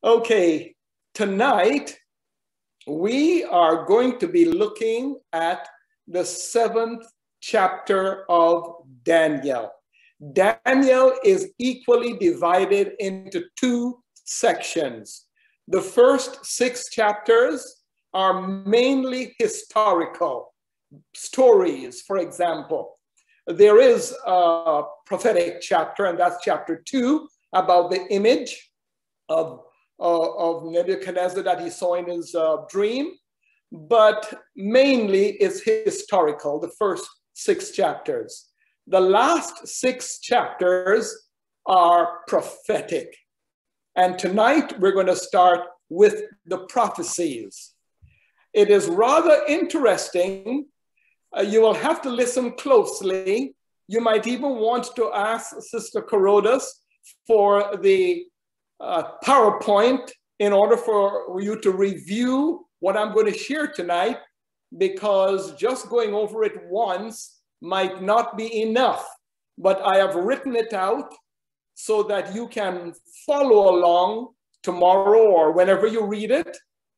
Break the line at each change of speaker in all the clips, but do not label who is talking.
Okay, tonight we are going to be looking at the 7th chapter of Daniel. Daniel is equally divided into 2 sections. The first 6 chapters are mainly historical stories. For example, there is a prophetic chapter, and that's chapter 2, about the image of Nebuchadnezzar that he saw in his dream, but mainly it's historical, the first 6 chapters. The last 6 chapters are prophetic. And tonight we're going to start with the prophecies. It is rather interesting. You will have to listen closely. You might even want to ask Sister Corodas for the PowerPoint in order for you to review what I'm going to share tonight, because just going over it once might not be enough. But I have written it out so that you can follow along tomorrow or whenever you read it,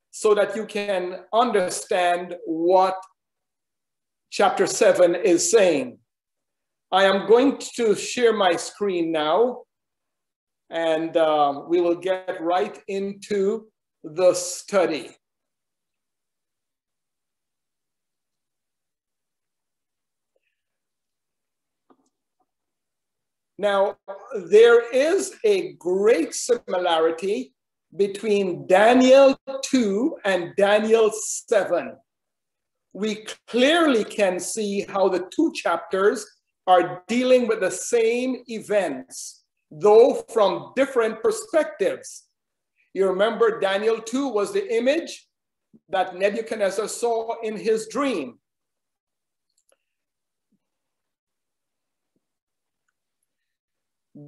so that you can understand what chapter 7 is saying. I am going to share my screen now, and we will get right into the study. Now, there is a great similarity between Daniel 2 and Daniel 7. We clearly can see how the 2 chapters are dealing with the same events, though from different perspectives. You remember Daniel 2 was the image that Nebuchadnezzar saw in his dream.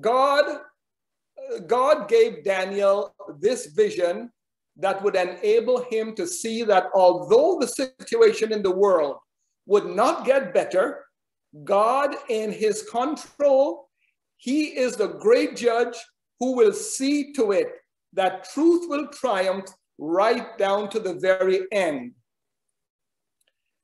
God gave Daniel this vision that would enable him to see that although the situation in the world would not get better, God in his control, he is the great judge who will see to it that truth will triumph right down to the very end.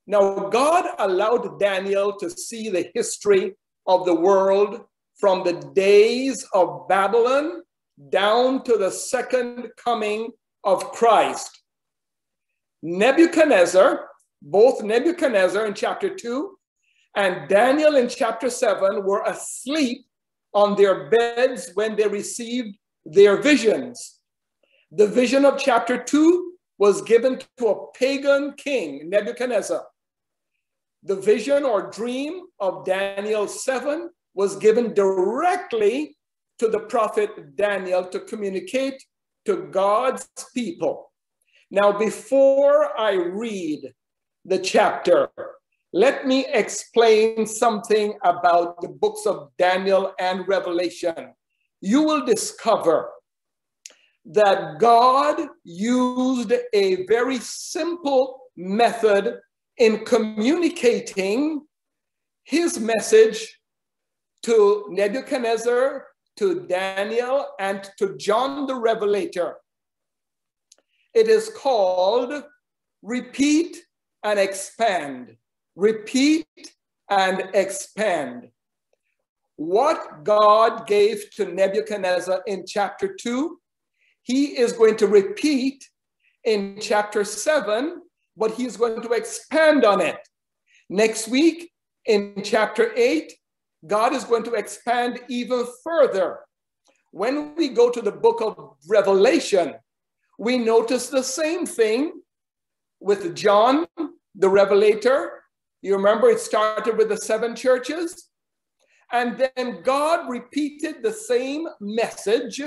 Now, God allowed Daniel to see the history of the world from the days of Babylon down to the second coming of Christ. Nebuchadnezzar, both Nebuchadnezzar in chapter 2 and Daniel in chapter 7 were asleep on their beds when they received their visions. The vision of chapter 2 was given to a pagan king, Nebuchadnezzar. The vision or dream of Daniel 7 was given directly to the prophet Daniel to communicate to God's people. Now, before I read the chapter, let me explain something about the books of Daniel and Revelation. You will discover that God used a very simple method in communicating his message to Nebuchadnezzar, to Daniel, and to John the Revelator. It is called repeat and expand. Repeat and expand. What God gave to Nebuchadnezzar in chapter 2, he is going to repeat in chapter 7, but he's going to expand on it. Next week, in chapter 8, God is going to expand even further. When we go to the book of Revelation, we notice the same thing with John, the Revelator. You remember it started with the 7 churches. And then God repeated the same message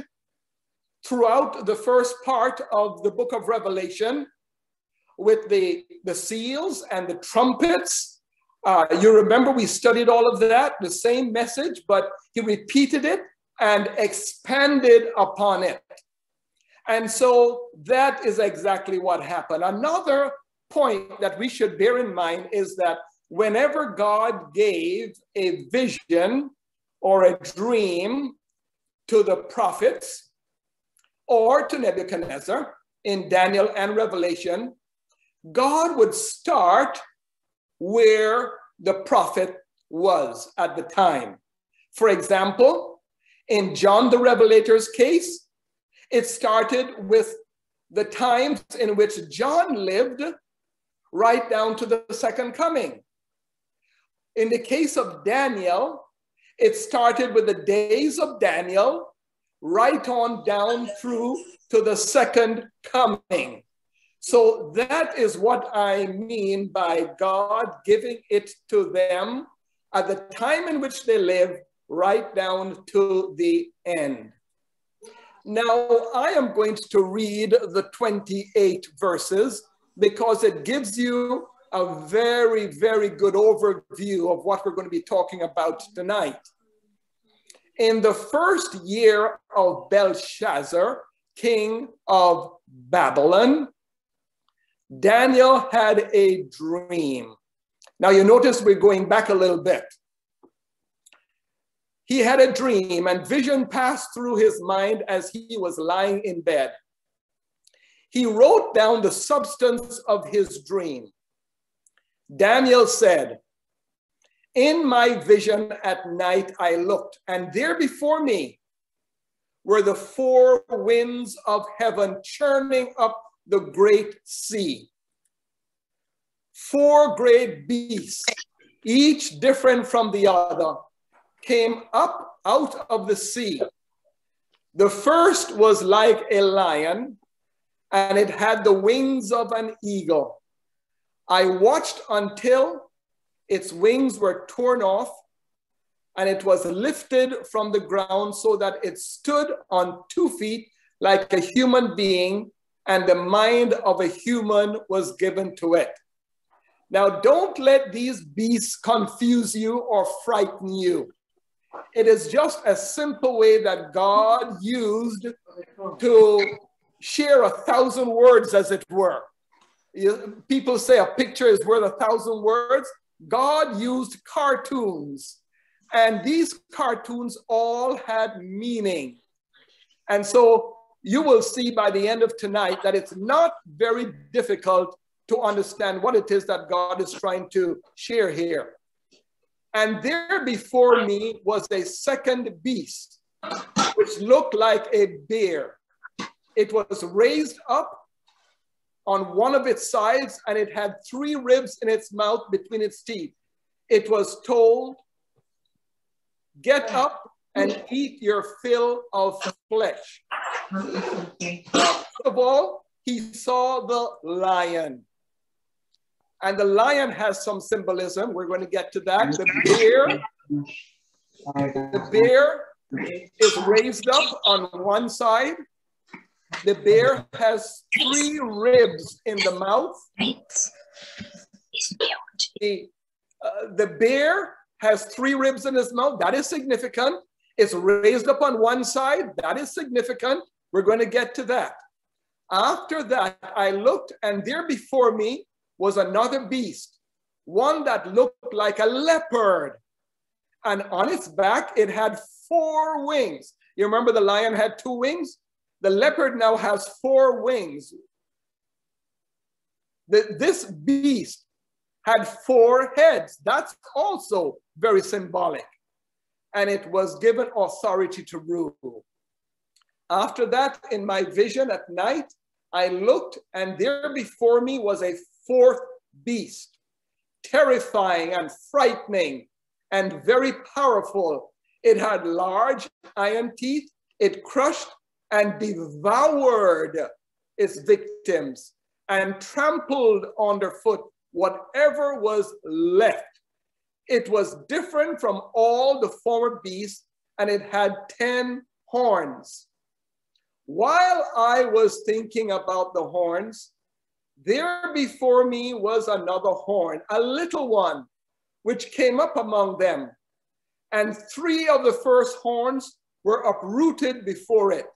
throughout the first part of the book of Revelation with the seals and the trumpets. You remember we studied all of that, the same message, but he repeated it and expanded upon it. And so that is exactly what happened. Another point that we should bear in mind is that whenever God gave a vision or a dream to the prophets, or to Nebuchadnezzar in Daniel and Revelation, God would start where the prophet was at the time. For example, in John the Revelator's case, it started with the times in which John lived right down to the second coming. In the case of Daniel, it started with the days of Daniel right on down through to the second coming. So that is what I mean by God giving it to them at the time in which they live, right down to the end. Now, I am going to read the 28 verses because it gives you a very, very good overview of what we're going to be talking about tonight. In the first year of Belshazzar, king of Babylon, Daniel had a dream. Now you notice we're going back a little bit. He had a dream and vision passed through his mind as he was lying in bed. He wrote down the substance of his dream. Daniel said, "In my vision at night I looked, and there before me were the four winds of heaven churning up the great sea. Four great beasts, each different from the other, came up out of the sea. The first was like a lion, and it had the wings of an eagle. I watched until its wings were torn off, and it was lifted from the ground so that it stood on 2 feet like a human being, and the mind of a human was given to it." Now, don't let these beasts confuse you or frighten you. It is just a simple way that God used to share 1,000 words, as it were. People say a picture is worth 1,000 words. God used cartoons, and these cartoons all had meaning. And so you will see by the end of tonight that it's not very difficult to understand what it is that God is trying to share here. "And there before me was a second beast, which looked like a bear. It was raised up on one of its sides, and it had 3 ribs in its mouth between its teeth. It was told, 'Get up and eat your fill of flesh.' First of all, he saw the lion. And the lion has some symbolism. We're going to get to that. The bear is raised up on one side. The bear has 3 ribs in the mouth. The bear has 3 ribs in his mouth. That is significant. It's raised up on one side. That is significant. We're going to get to that. After that, I looked, and there before me was another beast, one that looked like a leopard. And on its back, it had 4 wings. You remember the lion had 2 wings? The leopard now has 4 wings. This beast had 4 heads. That's also very symbolic. And it was given authority to rule. After that, in my vision at night, I looked, and there before me was a 4th beast, terrifying and frightening and very powerful. It had large iron teeth. It crushed and devoured its victims and trampled underfoot whatever was left. It was different from all the former beasts, and it had 10 horns. While I was thinking about the horns, there before me was another horn, a little one, which came up among them. And 3 of the first horns were uprooted before it.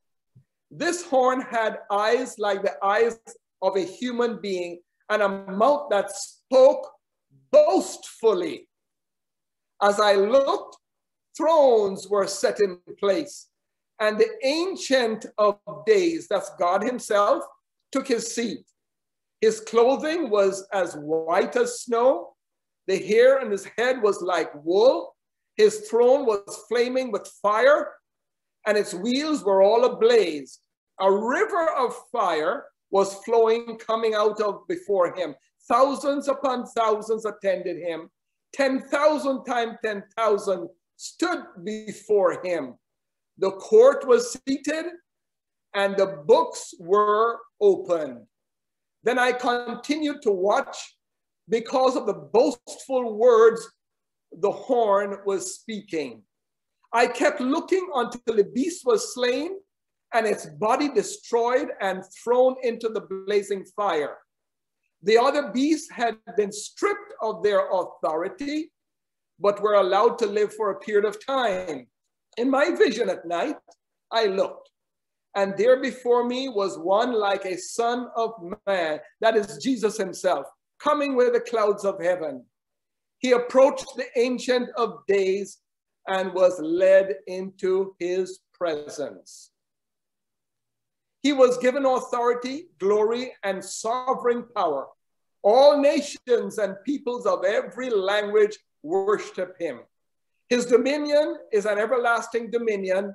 This horn had eyes like the eyes of a human being, and a mouth that spoke boastfully. As I looked, thrones were set in place, And the Ancient of Days, that's God himself, took his seat. His clothing was as white as snow. The hair on his head was like wool. His throne was flaming with fire, and its wheels were all ablaze. A river of fire was flowing, coming out of before him. Thousands upon thousands attended him. 10,000 times 10,000 stood before him. The court was seated, and the books were opened. Then I continued to watch because of the boastful words the horn was speaking. I kept looking until the beast was slain and its body destroyed and thrown into the blazing fire. The other beasts had been stripped of their authority, but were allowed to live for a period of time. In my vision at night, I looked, and there before me was one like a son of man, that is Jesus himself, coming with the clouds of heaven. He approached the Ancient of Days and was led into his presence. He was given authority, glory, and sovereign power. All nations and peoples of every language worship him. His dominion is an everlasting dominion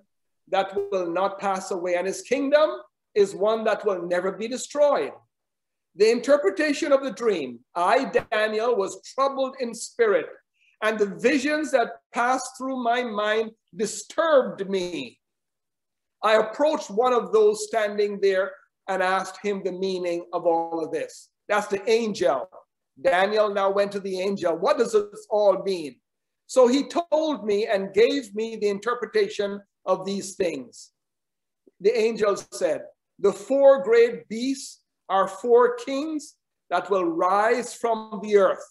that will not pass away, and his kingdom is one that will never be destroyed. The interpretation of the dream, I, Daniel, was troubled in spirit, and the visions that passed through my mind disturbed me. I approached one of those standing there and asked him the meaning of all of this. That's the angel. Daniel now went to the angel. What does this all mean? So he told me and gave me the interpretation of these things. The angel said, the four great beasts are four kings that will rise from the earth.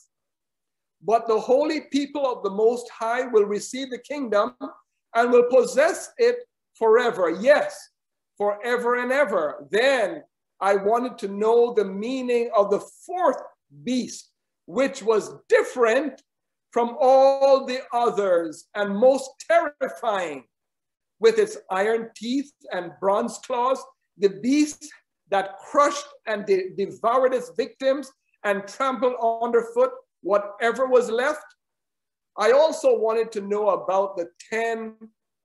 But the holy people of the Most High will receive the kingdom and will possess it forever. Yes, forever and ever. Then I wanted to know the meaning of the fourth beast, which was different from all the others and most terrifying. With its iron teeth and bronze claws, the beast that crushed and devoured its victims and trampled underfoot whatever was left. I also wanted to know about the 10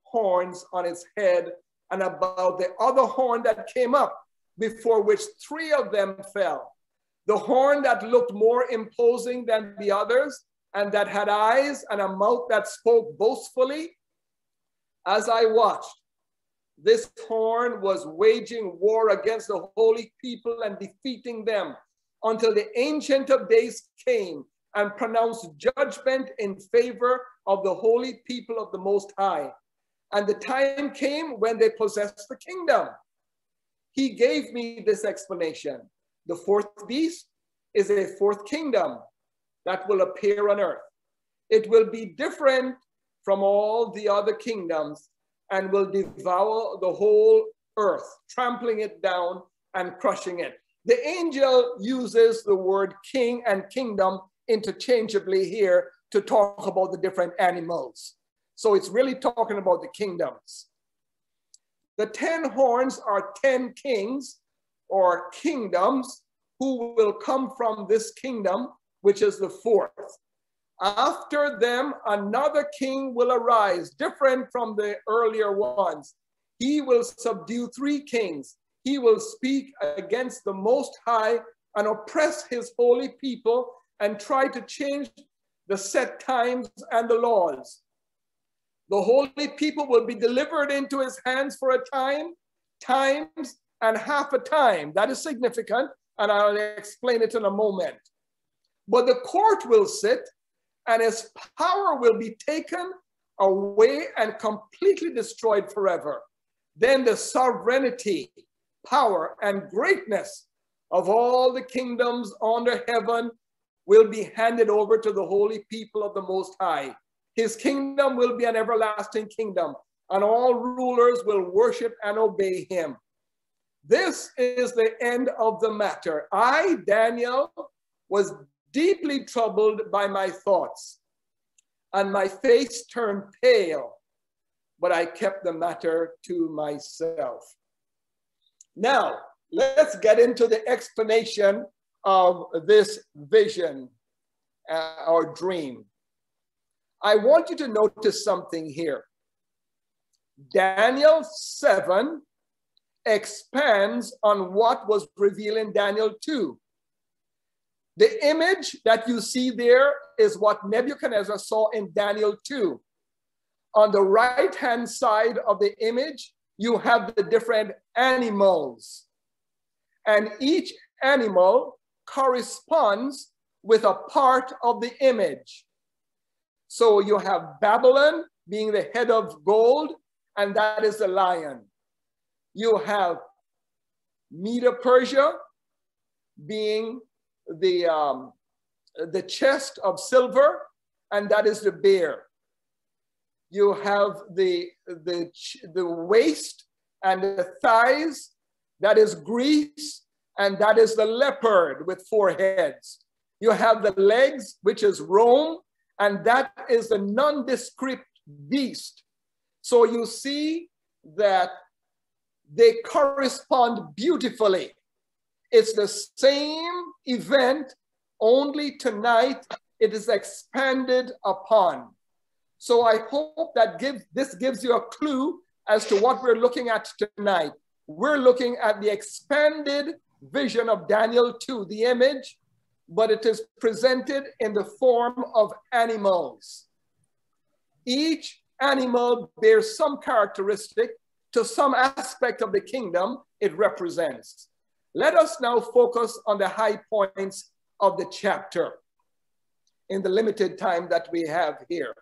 horns on its head and about the other horn that came up, before which 3 of them fell. The horn that looked more imposing than the others and that had eyes and a mouth that spoke boastfully. As I watched, this horn was waging war against the holy people and defeating them until the Ancient of Days came and pronounced judgment in favor of the holy people of the Most High. And the time came when they possessed the kingdom. He gave me this explanation. The fourth beast is a fourth kingdom that will appear on earth. It will be different from all the other kingdoms and will devour the whole earth, trampling it down and crushing it. The angel uses the word king and kingdom interchangeably here to talk about the different animals. So it's really talking about the kingdoms. The 10 horns are 10 kings or kingdoms who will come from this kingdom, which is the fourth. After them, another king will arise, different from the earlier ones. He will subdue 3 kings. He will speak against the Most High and oppress his holy people and try to change the set times and the laws. The holy people will be delivered into his hands for a time, times, and half a time. That is significant, and I'll explain it in a moment. But the court will sit, and his power will be taken away and completely destroyed forever. Then the sovereignty, power, and greatness of all the kingdoms under heaven will be handed over to the holy people of the Most High. His kingdom will be an everlasting kingdom, and all rulers will worship and obey him. This is the end of the matter. I, Daniel, was deeply troubled by my thoughts, and my face turned pale. but I kept the matter to myself. Now, let's get into the explanation of this vision or dream. I want you to notice something here. Daniel 7 expands on what was revealed in Daniel 2. The image that you see there is what Nebuchadnezzar saw in Daniel 2. On the right-hand side of the image, you have the different animals. And each animal corresponds with a part of the image. So you have Babylon being the head of gold, and that is the lion. You have Medo-Persia being the chest of silver, and that is the bear. You have the waist and the thighs, that is Greece, and that is the leopard with 4 heads. You have the legs, which is Rome, and that is the nondescript beast. So you see that they correspond beautifully. It's the same event, only tonight it is expanded upon. So I hope that this gives you a clue as to what we're looking at tonight. We're looking at the expanded vision of Daniel 2, the image, but it is presented in the form of animals. Each animal bears some characteristic to some aspect of the kingdom it represents. Let us now focus on the high points of the chapter in the limited time that we have here.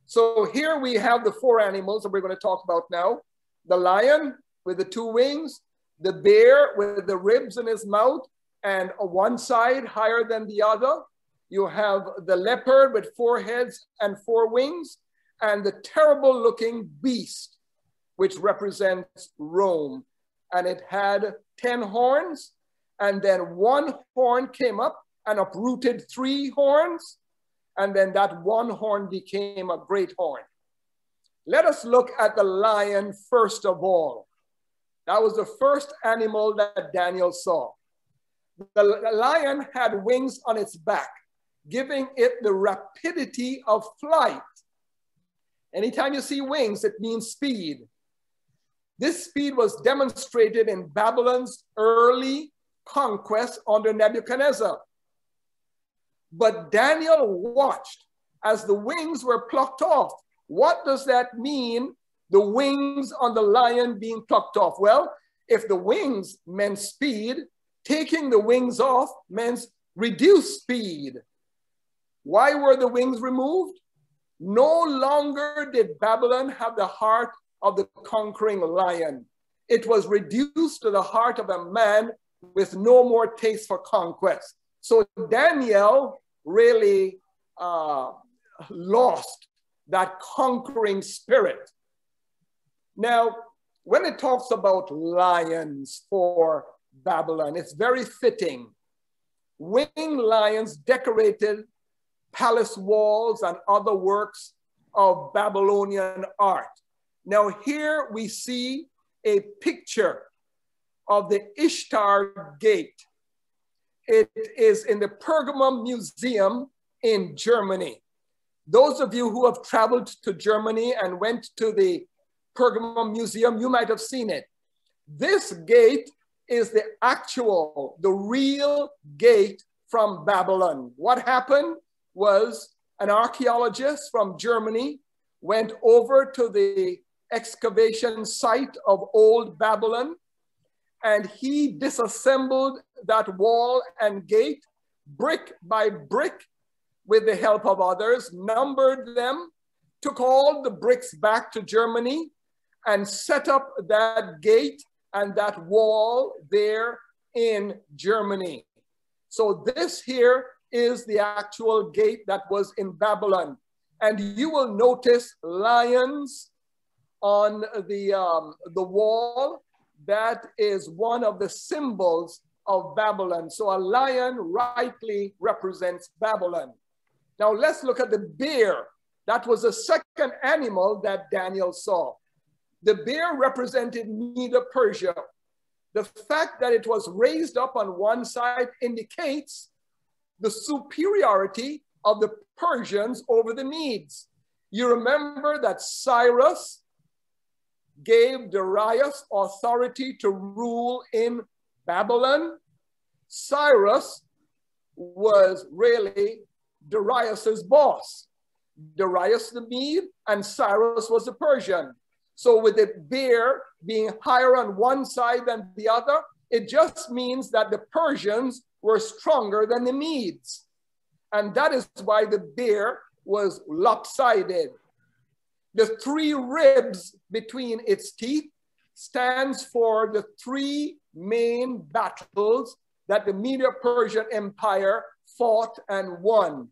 So here we have the 4 animals that we're going to talk about now. The lion with the 2 wings, the bear with the ribs in his mouth and one side higher than the other. You have the leopard with 4 heads and 4 wings, and the terrible looking beast, which represents Rome. And it had 10 horns, and then 1 horn came up and uprooted 3 horns, and then that 1 horn became a great horn. Let us look at the lion first of all. That was the first animal that Daniel saw. The lion had wings on its back, giving it the rapidity of flight. Anytime you see wings, it means speed. This speed was demonstrated in Babylon's early conquest under Nebuchadnezzar. But Daniel watched as the wings were plucked off. What does that mean, the wings on the lion being plucked off? Well, if the wings meant speed, taking the wings off meant reduced speed. Why were the wings removed? No longer did Babylon have the heart of the conquering lion. It was reduced to the heart of a man with no more taste for conquest. So Daniel really lost that conquering spirit. Now, when it talks about lions for Babylon, it's very fitting. Winged lions decorated palace walls and other works of Babylonian art. Now here we see a picture of the Ishtar Gate. It is in the Pergamum Museum in Germany. Those of you who have traveled to Germany and went to the Pergamum Museum, you might have seen it. This gate is the real gate from Babylon. What happened was an archaeologist from Germany went over to the excavation site of old Babylon, and he disassembled that wall and gate brick by brick with the help of others, numbered them, took all the bricks back to Germany and set up that gate and that wall there in Germany. So this here is the actual gate that was in Babylon. And you will notice lions on the wall. That is one of the symbols of Babylon. So a lion rightly represents Babylon. Now let's look at the bear. That was the second animal that Daniel saw. The bear represented Medo-Persia. The fact that it was raised up on one side indicates the superiority of the Persians over the Medes. You remember that Cyrus gave Darius authority to rule in Babylon. Cyrus was really Darius's boss. Darius the Mede and Cyrus was the Persian. So with the bear being higher on one side than the other, it just means that the Persians were stronger than the Medes. And that is why the bear was lopsided. The 3 ribs between its teeth stands for the 3 main battles that the Medo-Persian Empire fought and won.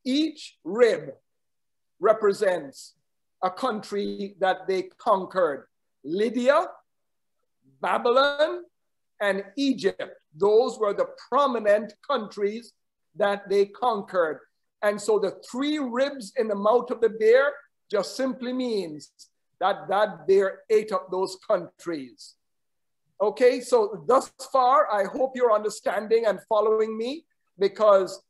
Each rib represents a country that they conquered. Lydia, Babylon, and Egypt. Those were the prominent countries that they conquered. And so the 3 ribs in the mouth of the bear just simply means that that bear ate up those countries. Okay, so thus far, I hope you're understanding and following me, because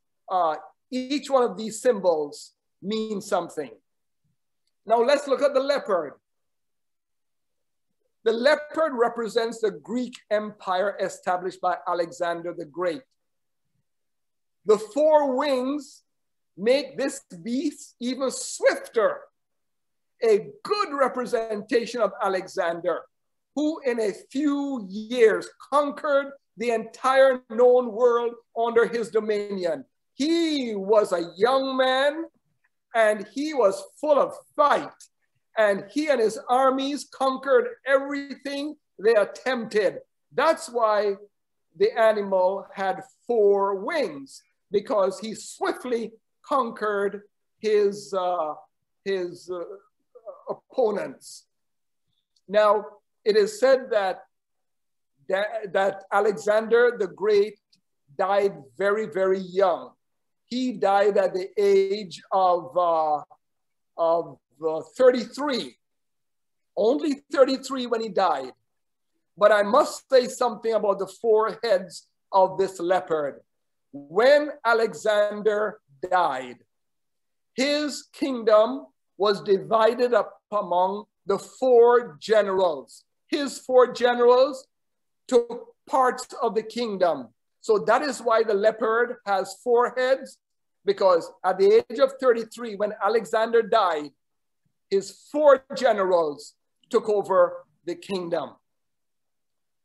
each one of these symbols means something. Now let's look at the leopard. The leopard represents the Greek Empire established by Alexander the Great. The 4 wings make this beast even swifter, a good representation of Alexander, who in a few years conquered the entire known world under his dominion. He was a young man and he was full of fight, and he and his armies conquered everything they attempted. That's why the animal had 4 wings, because he swiftly conquered his opponents. Now, it is said that Alexander the Great died very, very young. He died at the age of 33, only 33 when he died. But I must say something about the 4 heads of this leopard. When Alexander died, his kingdom was divided up among the 4 generals. His 4 generals took parts of the kingdom. So that is why the leopard has 4 heads, because at the age of 33, when Alexander died, his 4 generals took over the kingdom.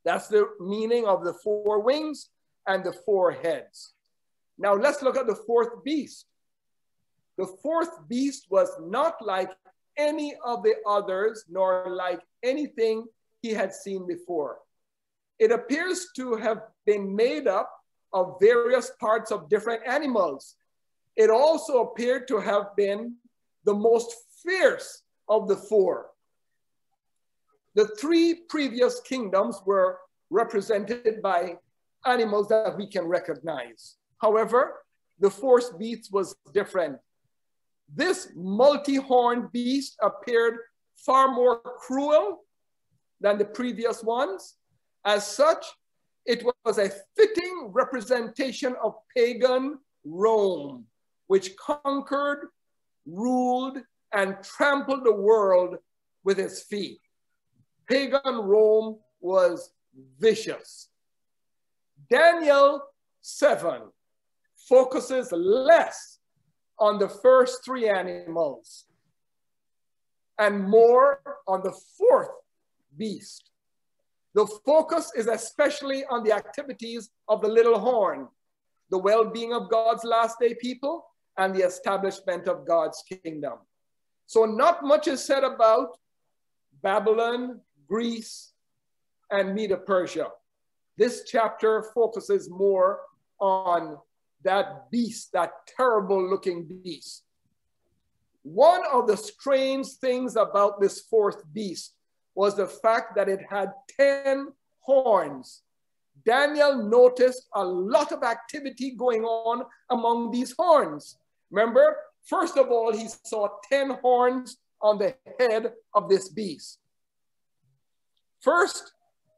That's the meaning of the 4 wings and the 4 heads. Now let's look at the 4th beast. The 4th beast was not like any of the others, nor like anything he had seen before. It appears to have been made up of various parts of different animals. It also appeared to have been the most fierce of the 4. The 3 previous kingdoms were represented by animals that we can recognize. However, the 4th beast was different. This multi-horned beast appeared far more cruel than the previous ones. As such, it was a fitting representation of pagan Rome, which conquered, ruled, and trampled the world with its feet. Pagan Rome was vicious. Daniel 7 focuses less on the first 3 animals and more on the 4th beast. The focus is especially on the activities of the little horn, the well-being of God's last day people, and the establishment of God's kingdom. So not much is said about Babylon, Greece, and Medo-Persia. This chapter focuses more on that beast, that terrible looking beast. One of the strange things about this 4th beast was the fact that it had 10 horns. Daniel noticed a lot of activity going on among these horns. Remember, First of all, he saw 10 horns on the head of this beast. First,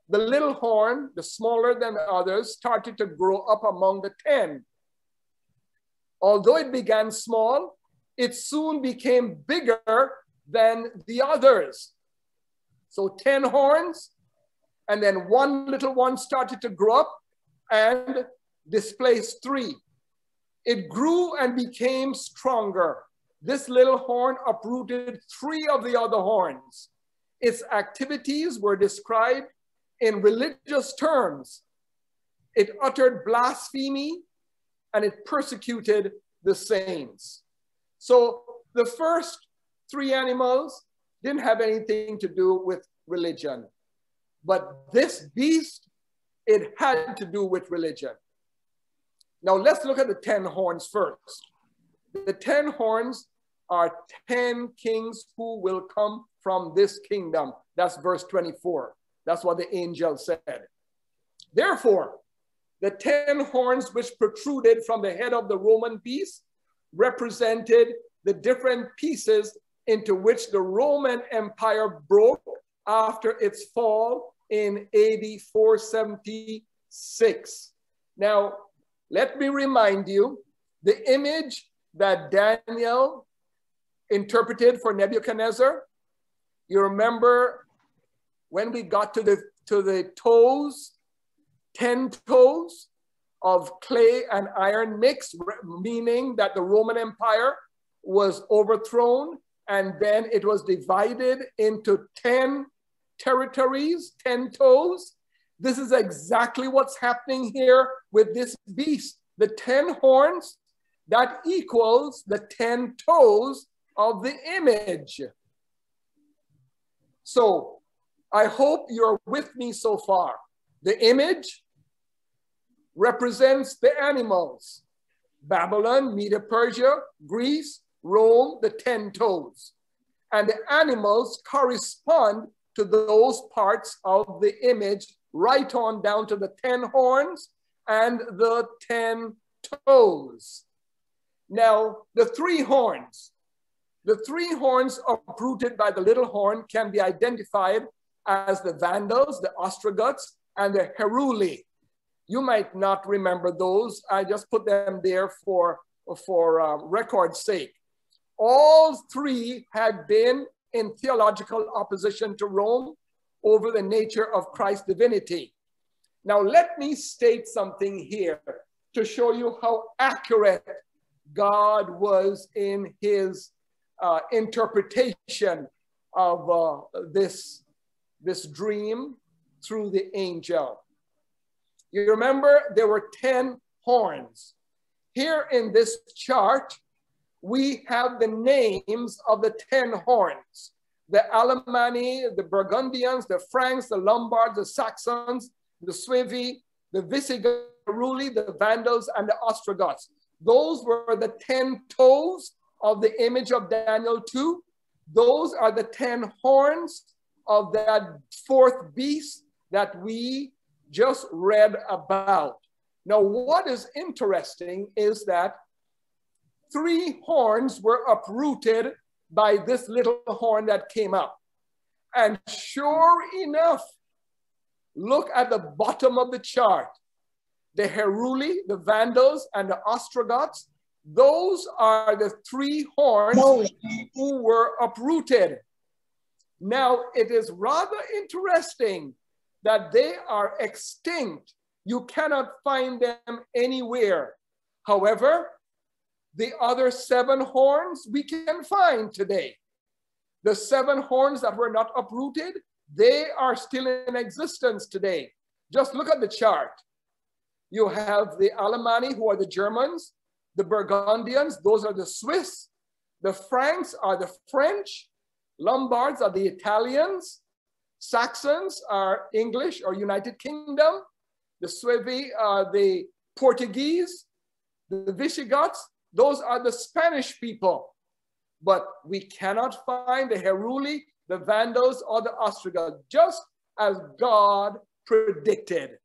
the little horn, the smaller than the others, started to grow up among the 10. Although it began small, it soon became bigger than the others. So 10 horns, and then one little one started to grow up and displaced 3. It grew and became stronger. This little horn uprooted 3 of the other horns. Its activities were described in religious terms. It uttered blasphemy and it persecuted the saints. So the first 3 animals didn't have anything to do with religion. But this beast, it had to do with religion. Now let's look at the 10 horns first. The 10 horns are 10 kings who will come from this kingdom. That's verse 24. That's what the angel said. Therefore, the 10 horns which protruded from the head of the Roman beast represented the different pieces into which the Roman Empire broke after its fall in AD 476. Now, let me remind you, the image that Daniel interpreted for Nebuchadnezzar, you remember when we got to the toes, 10 toes of clay and iron mixed, meaning that the Roman Empire was overthrown and then it was divided into 10 territories, 10 toes. This is exactly what's happening here with this beast. The 10 horns, that equals the 10 toes of the image. So I hope you're with me so far. The image represents the animals. Babylon, Media, Persia, Greece, Rome, the 10 toes. And the animals correspond to those parts of the image, right on down to the 10 horns and the 10 toes. Now, the 3 horns. The 3 horns uprooted by the little horn can be identified as the Vandals, the Ostrogoths, and the Heruli. You might not remember those. I just put them there for record's sake. All 3 had been in theological opposition to Rome over the nature of Christ's divinity. Now, let me state something here to show you how accurate God was in his interpretation of this dream through the angel. You remember there were 10 horns. Here in this chart, we have the names of the 10 horns. The Alemanni, the Burgundians, the Franks, the Lombards, the Saxons, the Suevi, the Visigoths, the Vandals, and the Ostrogoths. Those were the 10 toes of the image of Daniel 2. Those are the 10 horns of that 4th beast that we just read about. Now, what is interesting is that 3 horns were uprooted by this little horn that came up. And sure enough, look at the bottom of the chart. The Heruli, the Vandals, and the Ostrogoths, those are the 3 horns who were uprooted. Now, it is rather interesting that they are extinct. You cannot find them anywhere. However, the other 7 horns we can find today. The 7 horns that were not uprooted, they are still in existence today. Just look at the chart. You have the Alemanni, who are the Germans, the Burgundians, those are the Swiss, the Franks are the French, Lombards are the Italians, Saxons are English or United Kingdom, the Suevi are the Portuguese, the Visigoths, those are the Spanish people. But we cannot find the Heruli, the Vandals, or the Ostrogoths, just as God predicted.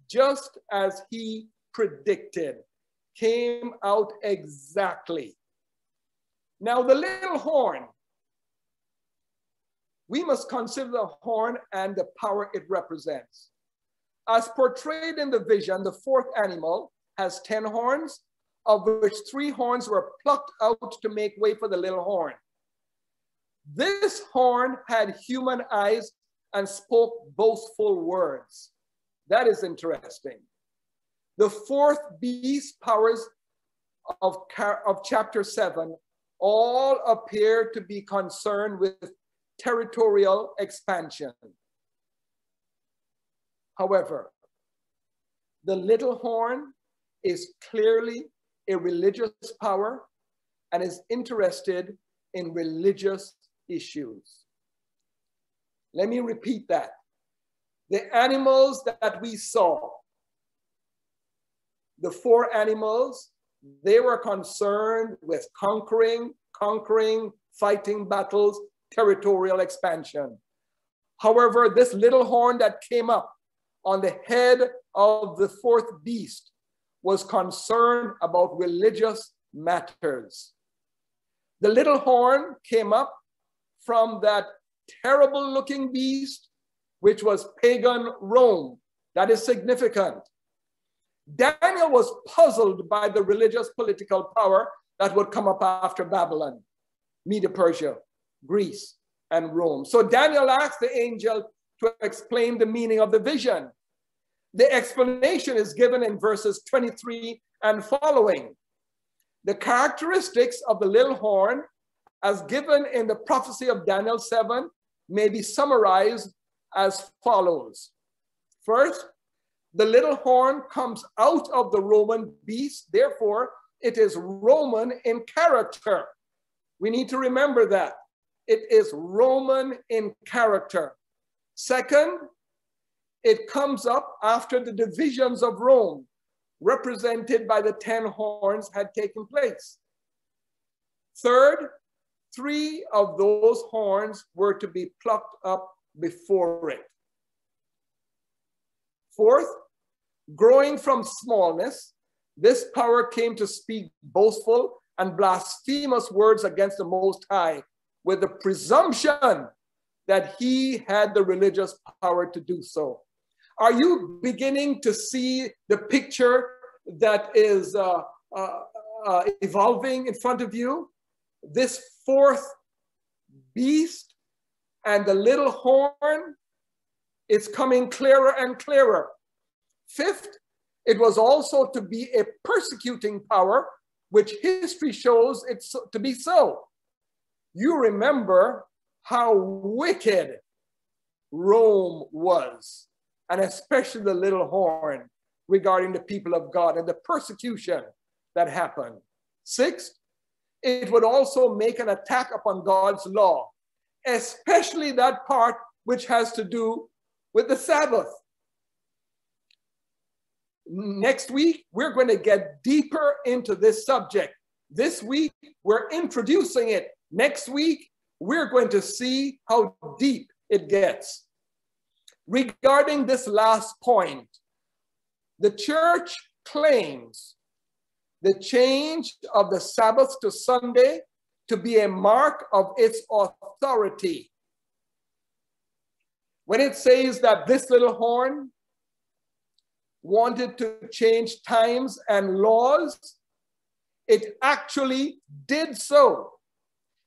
Just as he predicted, came out exactly. Now the little horn, we must consider the horn and the power it represents. As portrayed in the vision, the fourth animal has 10 horns, of which 3 horns were plucked out to make way for the little horn. This horn had human eyes and spoke boastful words. That is interesting. The fourth beast powers of chapter 7 all appear to be concerned with territorial expansion. However, the little horn is clearly a religious power and is interested in religious issues. Let me repeat that. The animals that we saw, the 4 animals, they were concerned with conquering, fighting battles, territorial expansion. However, this little horn that came up on the head of the fourth beast was concerned about religious matters. The little horn came up from that terrible looking beast, which was pagan Rome. That is significant. Daniel was puzzled by the religious political power that would come up after Babylon, Media Persia, Greece, and Rome. So Daniel asked the angel to explain the meaning of the vision. The explanation is given in verses 23 and following. The characteristics of the little horn, as given in the prophecy of Daniel 7, may be summarized as follows. First, the little horn comes out of the Roman beast, therefore it is Roman in character. We need to remember that. It is Roman in character. Second, it comes up after the divisions of Rome, represented by the 10 horns, had taken place. Third, 3 of those horns were to be plucked up before it. Fourth, growing from smallness, this power came to speak boastful and blasphemous words against the Most High, with the presumption that he had the religious power to do so. Are you beginning to see the picture that is evolving in front of you? This fourth beast and the little horn is coming clearer and clearer. Fifth, it was also to be a persecuting power, which history shows it to be so. You remember how wicked Rome was, and especially the little horn regarding the people of God and the persecution that happened. Sixth, it would also make an attack upon God's law, especially that part which has to do with the Sabbath. Next week, we're going to get deeper into this subject. This week, we're introducing it. Next week, we're going to see how deep it gets. Regarding this last point, the church claims the change of the Sabbath to Sunday to be a mark of its authority. When it says that this little horn wanted to change times and laws, it actually did so.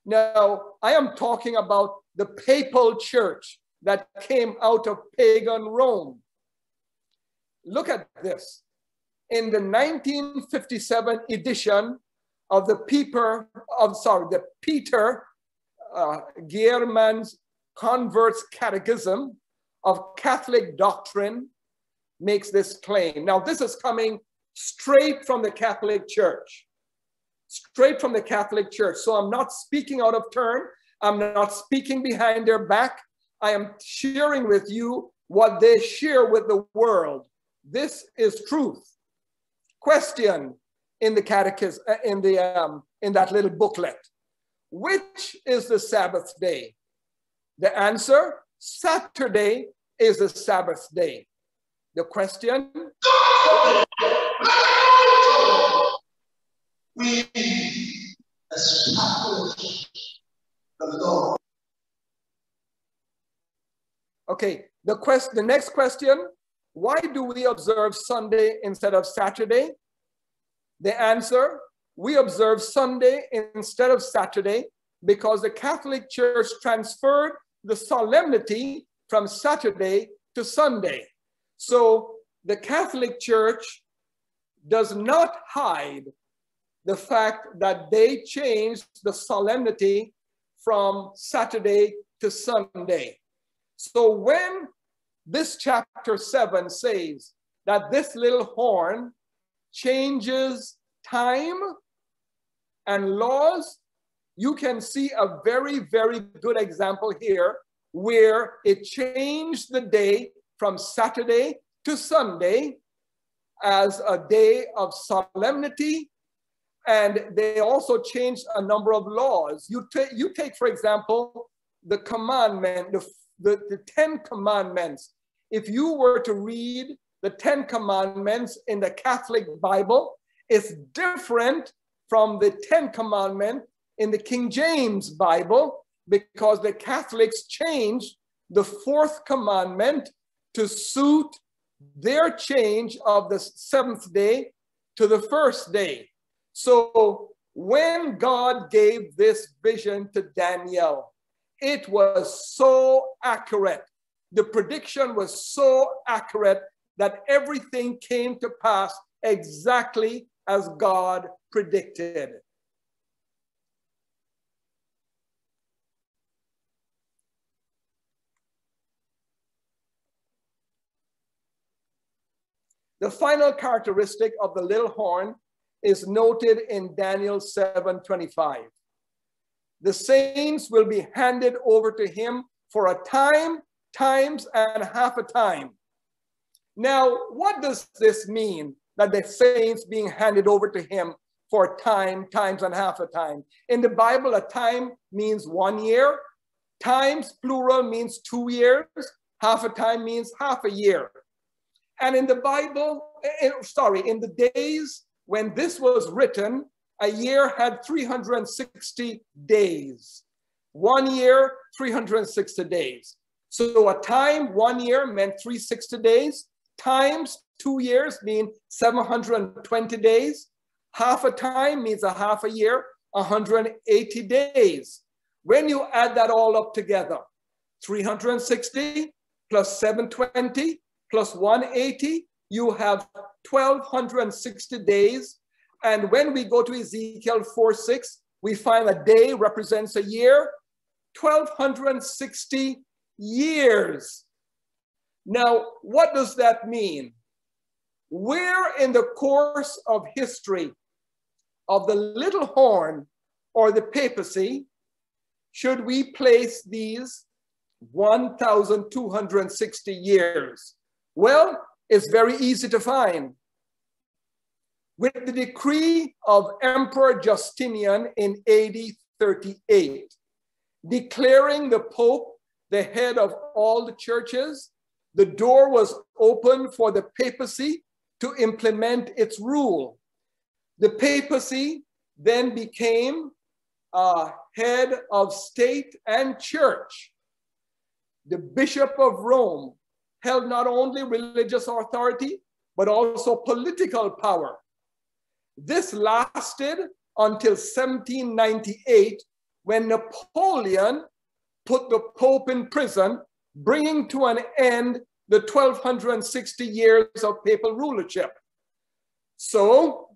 Now, I am talking about the papal church that came out of pagan Rome. Look at this. In the 1957 edition of the Peter Geerman's Converts Catechism of Catholic Doctrine, makes this claim. Now, this is coming straight from the Catholic Church. Straight from the Catholic Church. So I'm not speaking out of turn. I'm not speaking behind their back. I am sharing with you what they share with the world. This is truth. Question in the catechism, in that little booklet. Which is the Sabbath day? The answer, Saturday is the Sabbath day. The question?
We, as Catholics,
Okay, the next question, why do we observe Sunday instead of Saturday? The answer, we observe Sunday instead of Saturday because the Catholic Church transferred the solemnity from Saturday to Sunday. So the Catholic Church does not hide the fact that they changed the solemnity from Saturday to Sunday. So when this chapter 7 says that this little horn changes time and laws, you can see a very, very good example here where it changed the day from Saturday to Sunday as a day of solemnity. And they also changed a number of laws. You take, for example, the commandment, the 10 commandments. If you were to read the 10 commandments in the Catholic Bible, it's different from the 10 commandments in the King James Bible because the Catholics changed the 4th commandment to suit their change of the 7th day to the 1st day. So when God gave this vision to Daniel, it was so accurate. The prediction was so accurate that everything came to pass exactly as God predicted. The final characteristic of the little horn is noted in Daniel 7:25. The saints will be handed over to him for a time, times, and half a time. Now, what does this mean, that the saints being handed over to him for time, times, and half a time? In the Bible, a time means 1 year. Times, plural, means 2 years. Half a time means half a year. And in the Bible, in the days when this was written, a year had 360 days. 1 year, 360 days. So a time, 1 year, meant 360 days. Times 2 years mean 720 days. Half a time means a half a year, 180 days. When you add that all up together, 360 plus 720 plus 180, you have 1,260 days. And when we go to Ezekiel 4:6, we find a day represents a year, 1,260 years. Now, what does that mean? Where in the course of history of the little horn or the papacy should we place these 1,260 years? Well, it's very easy to find. With the decree of Emperor Justinian in AD 38, declaring the Pope the head of all the churches, the door was open for the papacy to implement its rule. The papacy then became head of state and church. The Bishop of Rome held not only religious authority, but also political power. This lasted until 1798, when Napoleon put the Pope in prison, bringing to an end the 1,260 years of papal rulership. So,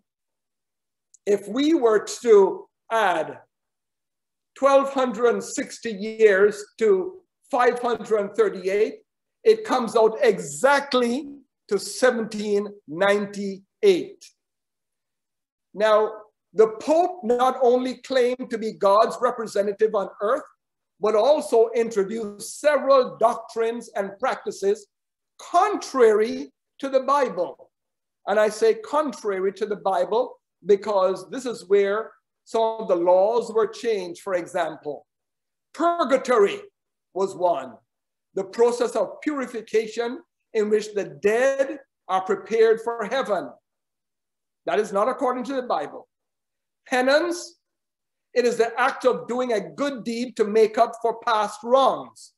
if we were to add 1,260 years to 538, it comes out exactly to 1798. Now, the Pope not only claimed to be God's representative on earth, but also introduced several doctrines and practices contrary to the Bible. And I say contrary to the Bible because this is where some of the laws were changed. For example, purgatory was one, the process of purification in which the dead are prepared for heaven. That is not according to the Bible. Penance It is the act of doing a good deed to make up for past wrongs.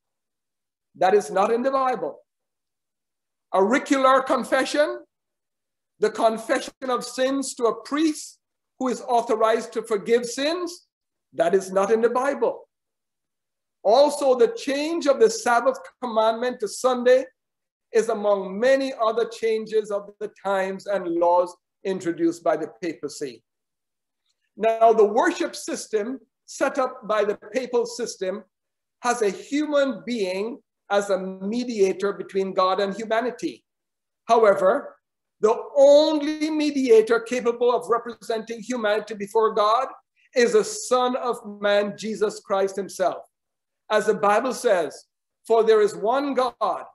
That is not in the Bible. Auricular confession, the confession of sins to a priest who is authorized to forgive sins, that is not in the Bible. Also, the change of the Sabbath commandment to Sunday is among many other changes of the times and laws introduced by the papacy. Now, the worship system set up by the papal system has a human being as a mediator between God and humanity. However, the only mediator capable of representing humanity before God is the Son of Man, Jesus Christ himself. As the Bible says, for there is one God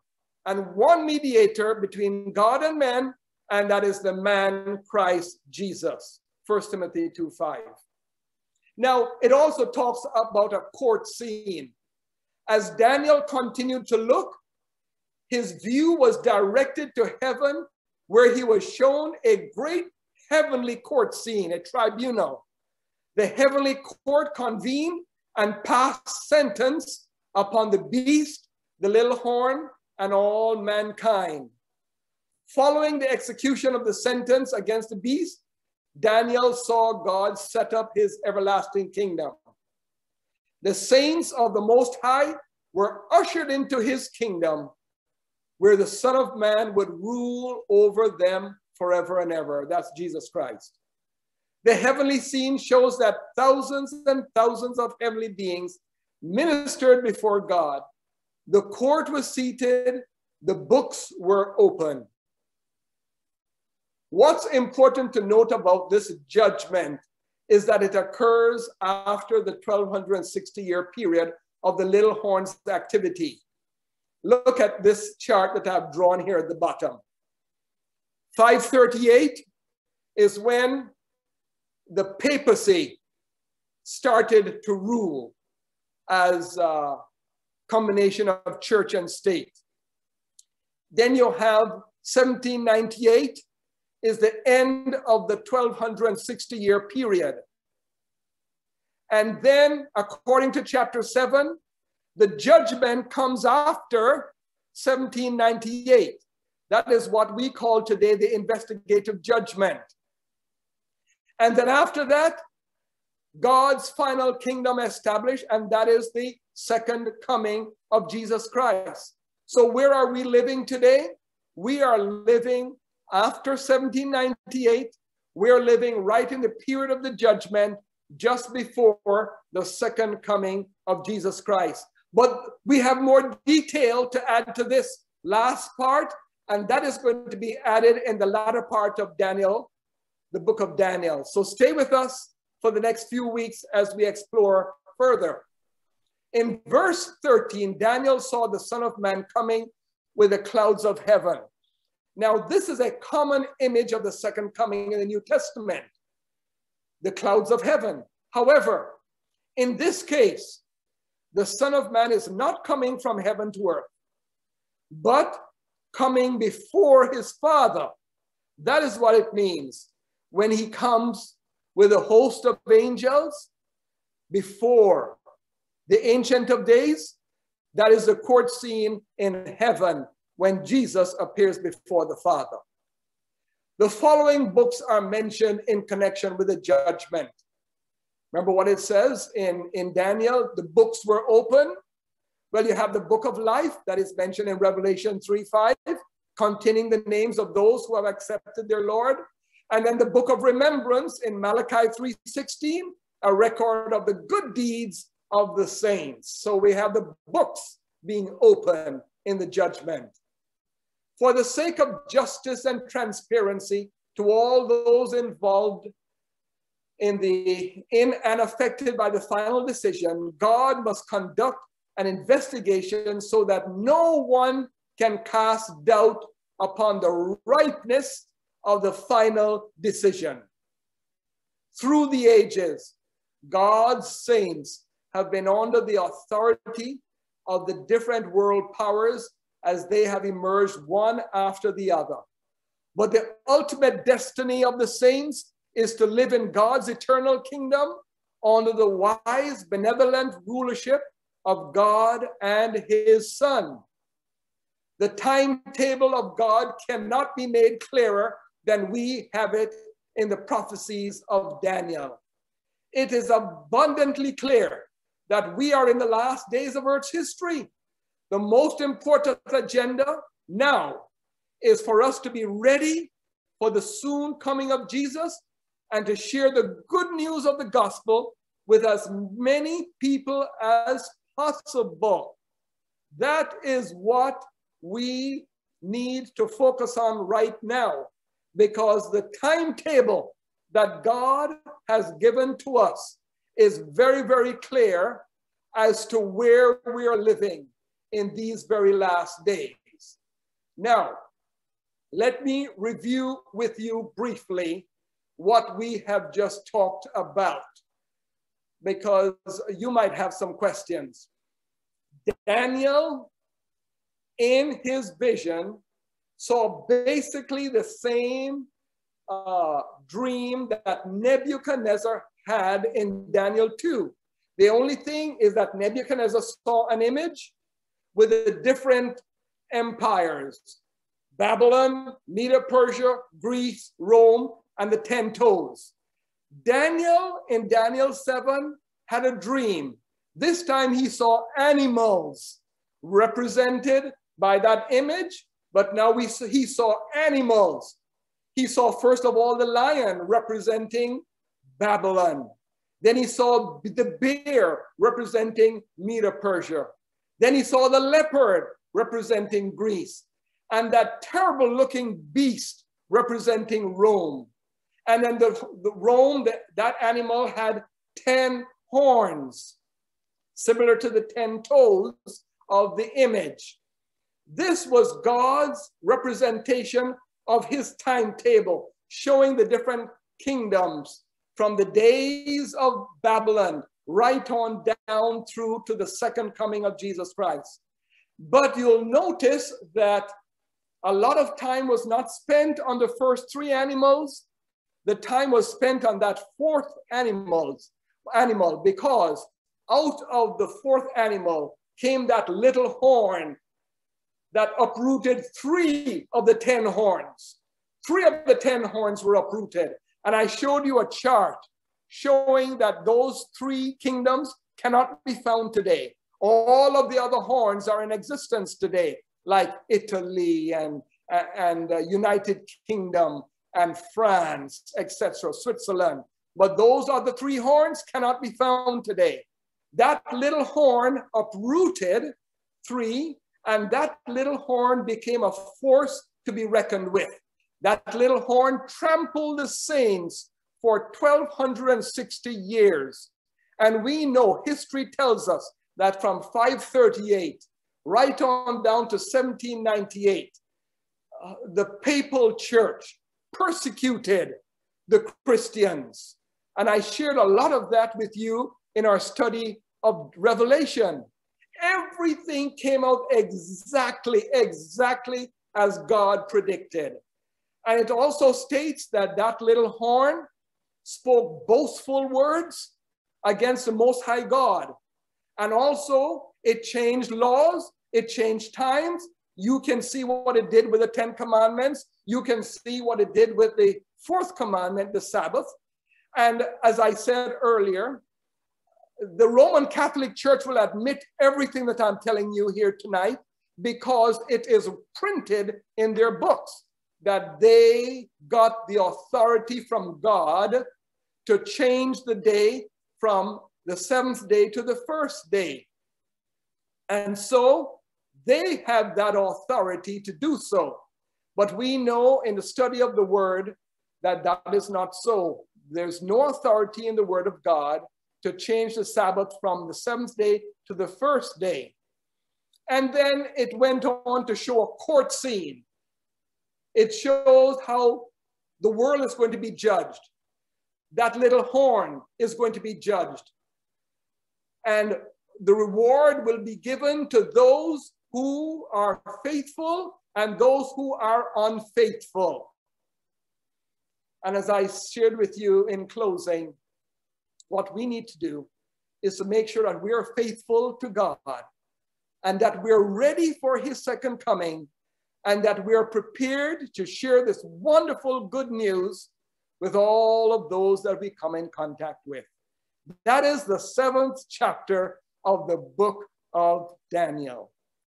and one mediator between God and men, and that is the man Christ Jesus. 1 Timothy 2:5. Now, it also talks about a court scene. As Daniel continued to look, his view was directed to heaven, where he was shown a great heavenly court scene, a tribunal. The heavenly court convened and passed sentence upon the beast, the little horn, and all mankind. Following the execution of the sentence against the beast, Daniel saw God set up his everlasting kingdom. The saints of the Most High were ushered into his kingdom, where the Son of Man would rule over them forever and ever. That's Jesus Christ. The heavenly scene shows that thousands and thousands of heavenly beings ministered before God. The court was seated, the books were open. What's important to note about this judgment is that it occurs after the 1260-year period of the little horn's activity. Look at this chart that I've drawn here at the bottom. 538 is when the papacy started to rule as a combination of church and state. Then you'll have 1798 is the end of the 1260-year period. And then, according to chapter 7, the judgment comes after 1798. That is what we call today the investigative judgment. And then after that, God's final kingdom established, and that is the second coming of Jesus Christ. So where are we living today? We are living after 1798. We're living right in the period of the judgment, just before the second coming of Jesus Christ. But we have more detail to add to this last part, and that is going to be added in the latter part of Daniel, the book of Daniel. So stay with us for the next few weeks as we explore further. In verse 13, Daniel saw the Son of Man coming with the clouds of heaven. Now, this is a common image of the second coming in the New Testament, the clouds of heaven. However, in this case, the Son of Man is not coming from heaven to earth, but coming before his Father. That is what it means when he comes with a host of angels before the Ancient of Days. That is the court scene in heaven when Jesus appears before the Father. The following books are mentioned in connection with the judgment. Remember what it says in Daniel, the books were open. Well, you have the book of life that is mentioned in Revelation 3:5, containing the names of those who have accepted their Lord. And then the book of remembrance in Malachi 3:16, a record of the good deeds of the saints. So we have the books being open in the judgment. For the sake of justice and transparency to all those involved in and affected by the final decision, God must conduct an investigation so that no one can cast doubt upon the rightness of the final decision. Through the ages, God's saints have been under the authority of the different world powers as they have emerged one after the other. But the ultimate destiny of the saints is to live in God's eternal kingdom under the wise, benevolent rulership of God and his Son. The timetable of God cannot be made clearer than we have it in the prophecies of Daniel. It is abundantly clear that we are in the last days of Earth's history. The most important agenda now is for us to be ready for the soon coming of Jesus and to share the good news of the gospel with as many people as possible. That is what we need to focus on right now, because the timetable that God has given to us is very, very clear as to where we are living in these very last days. Now, let me review with you briefly what we have just talked about, because you might have some questions. Daniel, in his vision, saw basically the same dream that Nebuchadnezzar had in Daniel 2. The only thing is that Nebuchadnezzar saw an image with the different empires: Babylon, Media, Persia, Greece, Rome, and the 10 toes. Daniel, in Daniel 7, had a dream. This time he saw animals represented by that image, but now he saw animals. He saw, first of all, the lion representing Babylon. Then he saw the bear representing Media, Persia. Then he saw the leopard representing Greece, and that terrible looking beast representing Rome. And then the Rome, that animal had 10 horns, similar to the 10 toes of the image. This was God's representation of his timetable, showing the different kingdoms from the days of Babylon right on down through to the second coming of Jesus Christ. But you'll notice that a lot of time was not spent on the first 3 animals. The time was spent on that 4th animal, because out of the 4th animal came that little horn that uprooted 3 of the 10 horns. 3 of the 10 horns were uprooted. And I showed you a chart showing that those 3 kingdoms cannot be found today. All of the other horns are in existence today, like Italy and United Kingdom and France, etc., Switzerland. But those other 3 horns cannot be found today. That little horn uprooted 3, and that little horn became a force to be reckoned with. That little horn trampled the saints for 1,260 years. And we know, history tells us that from 538 right on down to 1798, the papal church persecuted the Christians. And I shared a lot of that with you in our study of Revelation. Everything came out exactly as God predicted. And it also states that that little horn spoke boastful words against the Most High God. And also it changed laws, it changed times. You can see what it did with the 10 commandments. You can see what it did with the 4th commandment, the Sabbath. And as I said earlier, the Roman Catholic Church will admit everything that I'm telling you here tonight, because it is printed in their books that they got the authority from God to change the day from the 7th day to the 1st day. And so they have that authority to do so. But we know in the study of the word that that is not so. There's no authority in the word of God to change the Sabbath from the 7th day to the 1st day. And then it went on to show a court scene. It shows how the world is going to be judged. That little horn is going to be judged. And the reward will be given to those who are faithful and those who are unfaithful. And as I shared with you in closing, what we need to do is to make sure that we are faithful to God and that we're ready for his second coming and that we are prepared to share this wonderful good news with all of those that we come in contact with. That is the 7th chapter of the book of Daniel.